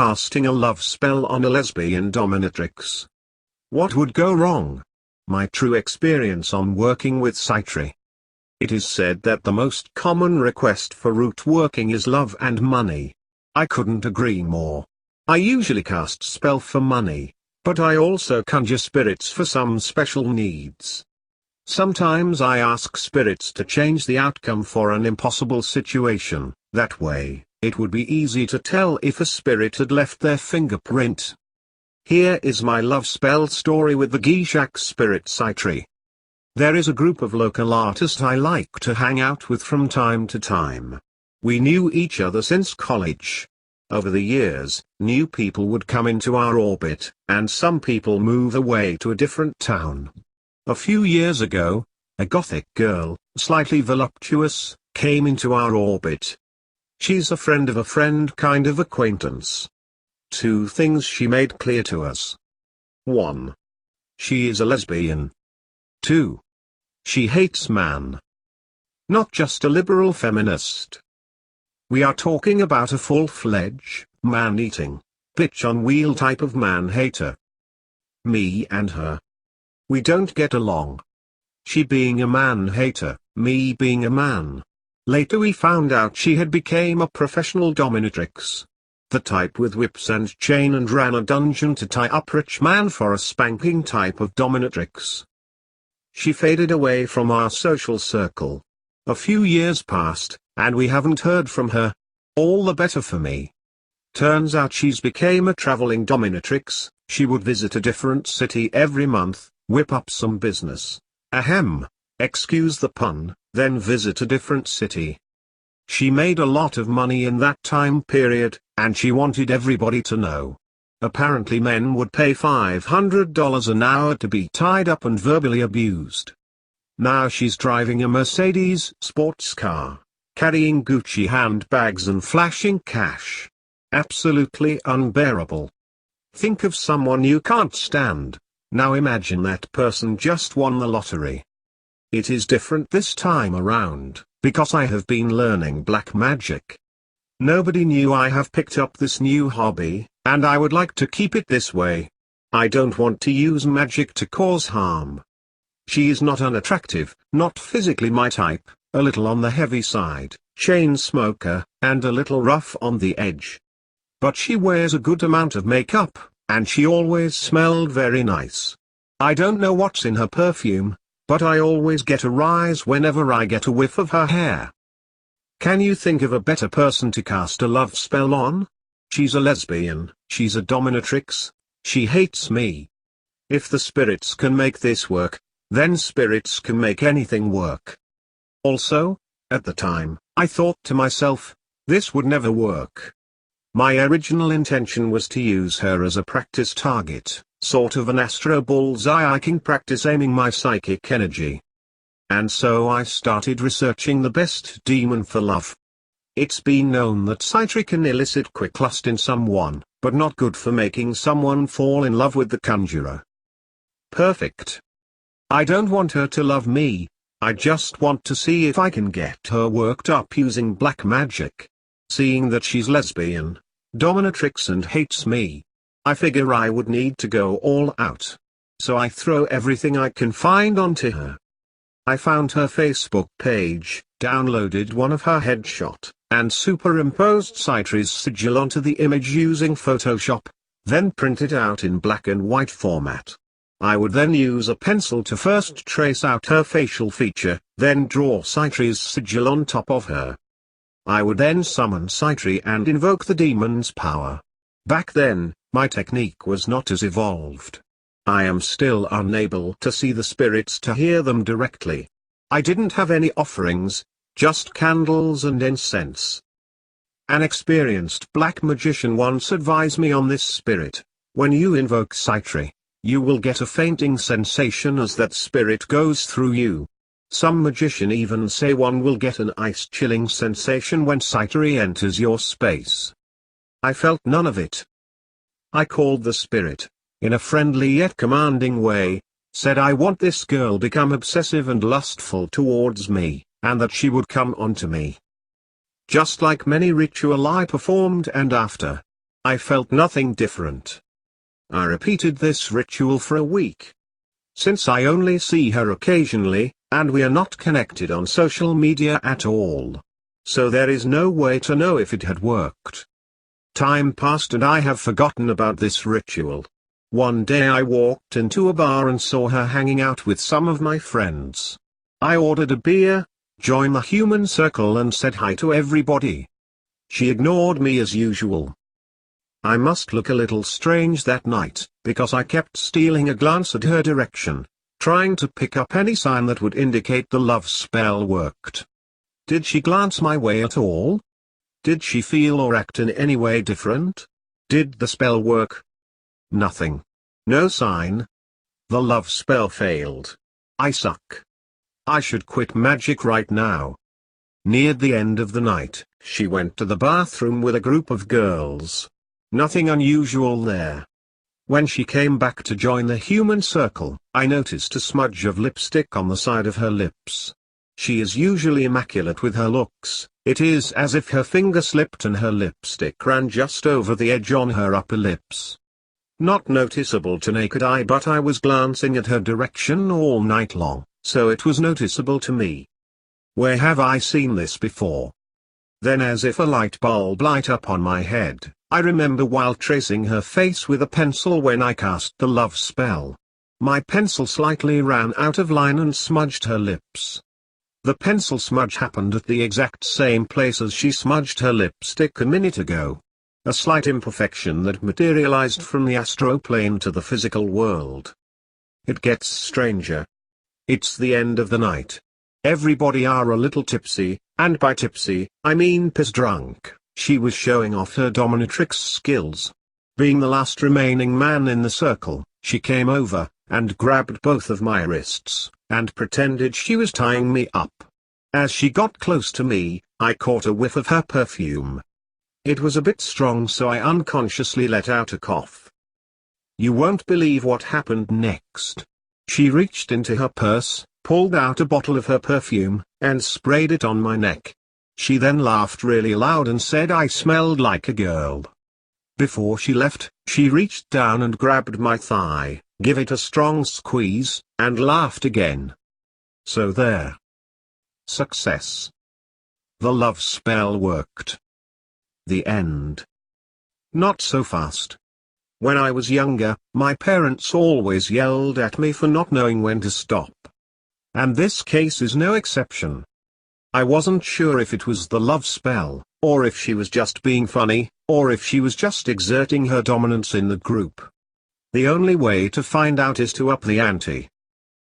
casting a love spell on a lesbian dominatrix. What would go wrong? My true experience on working with Sitri. It is said that the most common request for root working is love and money. I couldn't agree more. I usually cast spell for money, but I also conjure spirits for some special needs. Sometimes I ask spirits to change the outcome for an impossible situation. That way, it would be easy to tell if a spirit had left their fingerprint. Here is my love spell story with the goetiac spirit Sitri. There is a group of local artists I like to hang out with from time to time. We knew each other since college. Over the years, new people would come into our orbit, and some people move away to a different town. A few years ago, a gothic girl, slightly voluptuous, came into our orbit. She's a friend of a friend, kind of acquaintance. 2 things she made clear to us. 1. She is a lesbian. 2. She hates man. Not just a liberal feminist. We are talking about a full-fledged, man-eating, bitch-on-wheel type of man-hater. Me and her. We don't get along. She being a man-hater, me being a man. Later we found out she had become a professional dominatrix. The type with whips and chain, and ran a dungeon to tie up rich man for a spanking type of dominatrix. She faded away from our social circle. A few years passed, and we haven't heard from her. All the better for me. Turns out she's became a traveling dominatrix. She would visit a different city every month, whip up some business. Ahem, excuse the pun, then visit a different city. She made a lot of money in that time period, and she wanted everybody to know. Apparently men would pay $500 an hour to be tied up and verbally abused. Now she's driving a Mercedes sports car, carrying Gucci handbags and flashing cash. Absolutely unbearable. Think of someone you can't stand. Now imagine that person just won the lottery. It is different this time around, because I have been learning black magic. Nobody knew I have picked up this new hobby, and I would like to keep it this way. I don't want to use magic to cause harm. She is not unattractive, not physically my type, a little on the heavy side, chain smoker, and a little rough on the edge. But she wears a good amount of makeup, and she always smelled very nice. I don't know what's in her perfume, but I always get a rise whenever I get a whiff of her hair. Can you think of a better person to cast a love spell on? She's a lesbian, she's a dominatrix, she hates me. If the spirits can make this work, then spirits can make anything work. Also, at the time, I thought to myself, this would never work. My original intention was to use her as a practice target, sort of an astro bullseye. I can practice aiming my psychic energy. And so I started researching the best demon for love. It's been known that Sitri can elicit quick lust in someone, but not good for making someone fall in love with the conjurer. Perfect. I don't want her to love me, I just want to see if I can get her worked up using black magic. Seeing that she's lesbian, dominatrix and hates me, I figure I would need to go all out. So I throw everything I can find onto her. I found her Facebook page, downloaded one of her headshot, and superimposed Sitri's sigil onto the image using Photoshop, then print it out in black and white format. I would then use a pencil to first trace out her facial feature, then draw Sitri's sigil on top of her. I would then summon Sitri and invoke the demon's power. Back then, my technique was not as evolved. I am still unable to see the spirits to hear them directly. I didn't have any offerings, just candles and incense. An experienced black magician once advised me on this spirit: when you invoke Sitri, you will get a fainting sensation as that spirit goes through you. Some magician even say one will get an ice-chilling sensation when Sitri enters your space. I felt none of it. I called the spirit, in a friendly yet commanding way, said I want this girl become obsessive and lustful towards me, and that she would come onto me. Just like many ritual I performed, and after I felt nothing different. I repeated this ritual for a week. Since I only see her occasionally, and we are not connected on social media at all, so there is no way to know if it had worked. Time passed and I have forgotten about this ritual. One day I walked into a bar and saw her hanging out with some of my friends. I ordered a beer, joined the human circle and said hi to everybody. She ignored me as usual. I must look a little strange that night, because I kept stealing a glance at her direction, trying to pick up any sign that would indicate the love spell worked. Did she glance my way at all? Did she feel or act in any way different? Did the spell work? Nothing. No sign. The love spell failed. I suck. I should quit magic right now. Near the end of the night, she went to the bathroom with a group of girls. Nothing unusual there. When she came back to join the human circle, I noticed a smudge of lipstick on the side of her lips. She is usually immaculate with her looks. It is as if her finger slipped and her lipstick ran just over the edge on her upper lips. Not noticeable to naked eye, but I was glancing at her direction all night long, so it was noticeable to me. Where have I seen this before? Then, as if a light bulb light up on my head, I remember while tracing her face with a pencil when I cast the love spell. My pencil slightly ran out of line and smudged her lips. The pencil smudge happened at the exact same place as she smudged her lipstick a minute ago. A slight imperfection that materialized from the astral plane to the physical world. It gets stranger. It's the end of the night. Everybody are a little tipsy, and by tipsy, I mean piss drunk. She was showing off her dominatrix skills. Being the last remaining man in the circle, she came over, and grabbed both of my wrists, and pretended she was tying me up. As she got close to me, I caught a whiff of her perfume. It was a bit strong, so I unconsciously let out a cough. You won't believe what happened next. She reached into her purse, pulled out a bottle of her perfume, and sprayed it on my neck. She then laughed really loud and said I smelled like a girl. Before she left, she reached down and grabbed my thigh, gave it a strong squeeze, and laughed again. So there. Success. The love spell worked. The end. Not so fast. When I was younger, my parents always yelled at me for not knowing when to stop. And this case is no exception. I wasn't sure if it was the love spell, or if she was just being funny, or if she was just exerting her dominance in the group. The only way to find out is to up the ante.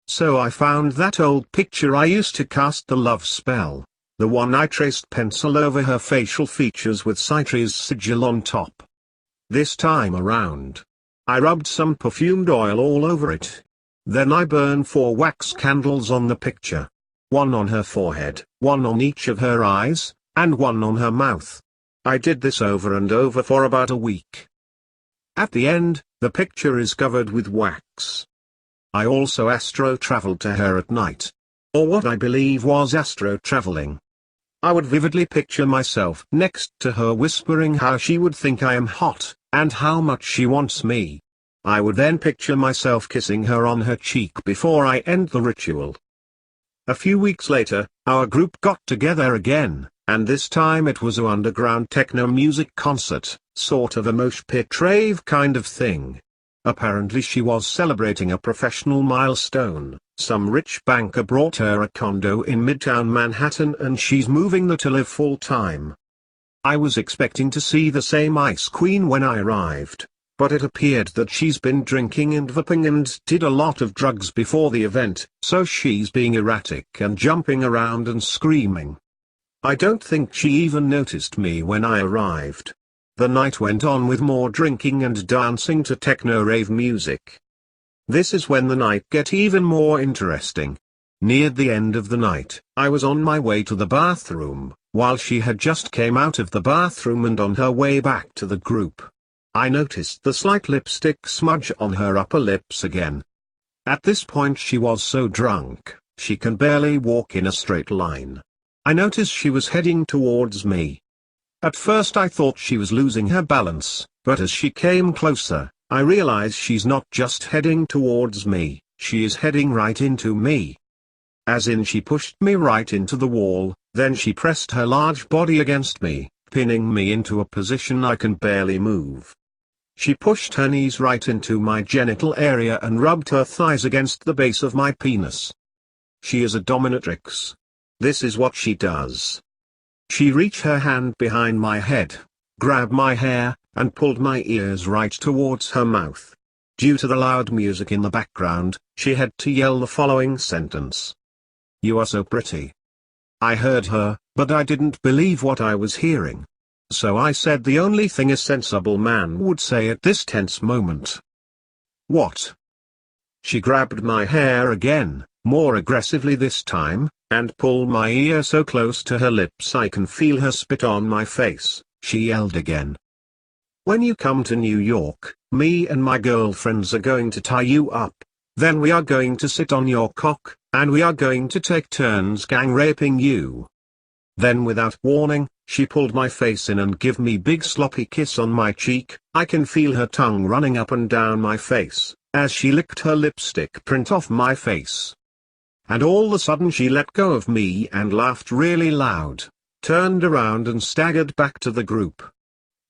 So I found that old picture I used to cast the love spell, the one I traced pencil over her facial features with Sitri's sigil on top. This time around, I rubbed some perfumed oil all over it. Then I burned 4 wax candles on the picture. One on her forehead, one on each of her eyes, and one on her mouth. I did this over and over for about a week. At the end, the picture is covered with wax. I also astro-traveled to her at night. Or what I believe was astro-traveling. I would vividly picture myself next to her whispering how she would think I am hot, and how much she wants me. I would then picture myself kissing her on her cheek before I end the ritual. A few weeks later, our group got together again, and this time it was an underground techno music concert, sort of a mosh pit rave kind of thing. Apparently she was celebrating a professional milestone. Some rich banker brought her a condo in Midtown Manhattan and she's moving there to live full time. I was expecting to see the same Ice Queen when I arrived, but it appeared that she's been drinking and vaping and did a lot of drugs before the event, so she's being erratic and jumping around and screaming. I don't think she even noticed me when I arrived. The night went on with more drinking and dancing to techno rave music. This is when the night get even more interesting. Near the end of the night, I was on my way to the bathroom, while she had just came out of the bathroom and on her way back to the group. I noticed the slight lipstick smudge on her upper lips again. At this point she was so drunk, she can barely walk in a straight line. I noticed she was heading towards me. At first I thought she was losing her balance, But as she came closer, I realize she's not just heading towards me, she is heading right into me. As in, she pushed me right into the wall, then she pressed her large body against me, pinning me into a position I can barely move. She pushed her knees right into my genital area and rubbed her thighs against the base of my penis. She is a dominatrix. This is what she does. She reached her hand behind my head, grabbed my hair, and pulled my ears right towards her mouth. Due to the loud music in the background, she had to yell the following sentence. "You are so pretty." I heard her, but I didn't believe what I was hearing. So I said the only thing a sensible man would say at this tense moment. "What?" She grabbed my hair again, more aggressively this time, and pulled my ear so close to her lips I can feel her spit on my face. She yelled again. "When you come to New York, me and my girlfriends are going to tie you up, then we are going to sit on your cock, and we are going to take turns gang raping you." Then without warning, she pulled my face in and gave me big sloppy kiss on my cheek. I can feel her tongue running up and down my face, as she licked her lipstick print off my face. And all of a sudden she let go of me and laughed really loud, turned around and staggered back to the group.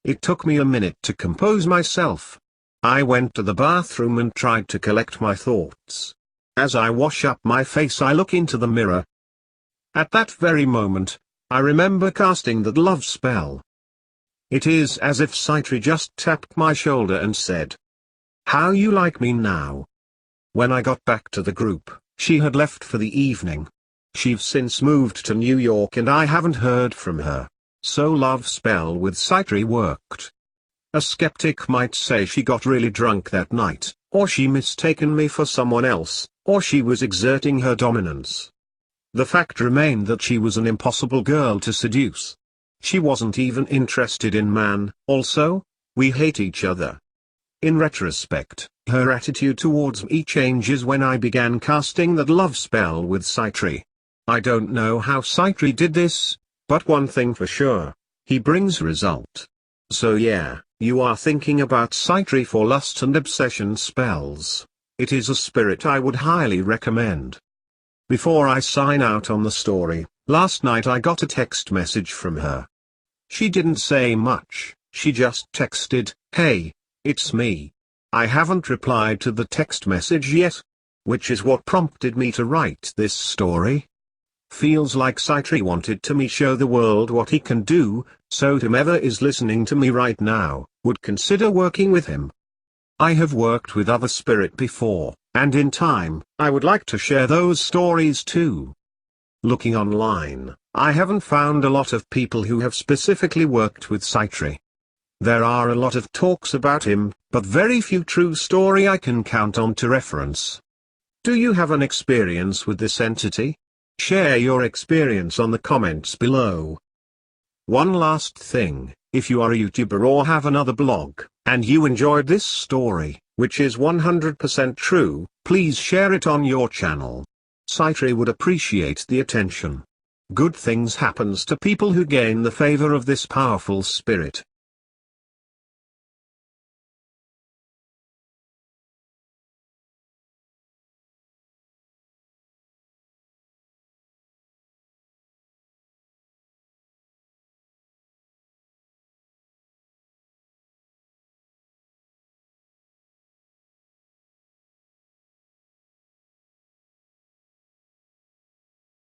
It took me a minute to compose myself. I went to the bathroom and tried to collect my thoughts. As I wash up my face I look into the mirror. At that very moment, I remember casting that love spell. It is as if Sitri just tapped my shoulder and said, "How you like me now?" When I got back to the group, she had left for the evening. She's since moved to New York and I haven't heard from her. So love spell with Sitri worked. A skeptic might say she got really drunk that night, or she mistaken me for someone else, or she was exerting her dominance. The fact remained that she was an impossible girl to seduce. She wasn't even interested in man. Also, we hate each other. In retrospect, her attitude towards me changes when I began casting that love spell with Sitri. I don't know how Sitri did this, but one thing for sure, he brings result. So yeah, you are thinking about Sitri for lust and obsession spells. It is a spirit I would highly recommend. Before I sign out on the story, last night I got a text message from her. She didn't say much, she just texted, "Hey, it's me." I haven't replied to the text message yet, which is what prompted me to write this story. Feels like Sitri wanted to me show the world what he can do, so whomever is listening to me right now, would consider working with him. I have worked with other spirit before, and in time, I would like to share those stories too. Looking online, I haven't found a lot of people who have specifically worked with Sitri. There are a lot of talks about him, but very few true story I can count on to reference. Do you have an experience with this entity? Share your experience on the comments below. One last thing, if you are a YouTuber or have another blog, and you enjoyed this story, which is 100% true, please share it on your channel. Sitri would appreciate the attention. Good things happens to people who gain the favor of this powerful spirit.